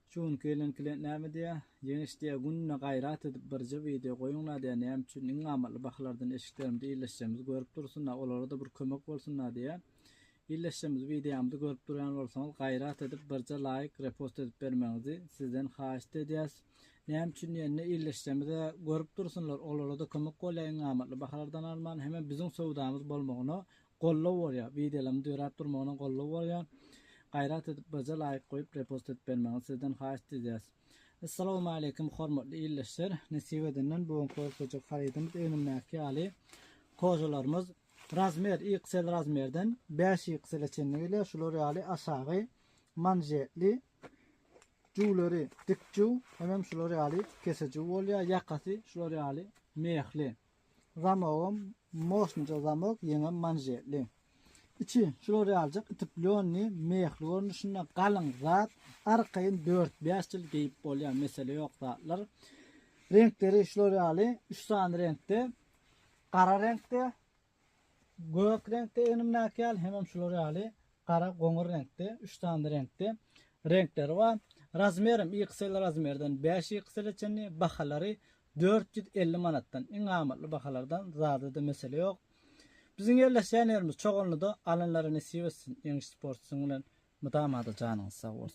Şun kelen näme diye ýeňişdiýe günne gaýrat edip birje video goýuňlar diýe näme üçin iň amatly baklardan eşiklerimde iýleşýämiz görüp dursunlar, olara da bir kömek bolsunlar diye iýleşýämiz videomyzdy görüp duran bolsaňyz gaýrat edip birje like, repost edip bermeňizi sizden haýyş edýäs. Näme üçin ýene iýleşýämiz görüp dursunlar, olara da kömek bolýan iň amatly baklardan alman hemen biziň sowdamyz bolmagyny gollap bolýar, videolarymyzdy ýörüp durmagyny gollap bolýar. Gaýrat edip birje like goýup repost edip bermeňizi sizden haýyş edýäs. Assalamu alaykum hormatly iýleşler. Nesip edenden bu koçak haýdymyz önümdäki ýaly kojalarymyz razmer XL razmerden 5 XL çenli şular ýaly aşagy manjetli juwlary dikju hem şular ýaly keseji bolýar ýakasy şular ýaly mehli. Zamogum mosnja zamok ýene manjetli. İçi şular ýaljak itiplýonny mehli görnüşinde galyň zat arkaýyn 4-5 ýyl geýip bolýan mesele ýok zatlar. Renkleri şular ýaly 3 sany renkde, qara renkde, gök renkde enimnäki ýaly hem şular ýaly qara goňur renkde 3 sany renkde renkleri var. Razmerim XL razmerden 5 XL çenli bahalary 450 manatdan iň amatly bahalardan zady mesele ýok. Bizim yerleşen yerimiz çoğunluğu da alanları nesip etsin. Ýeňi sportçuň bilen mutamada janyňyz sag bolsun.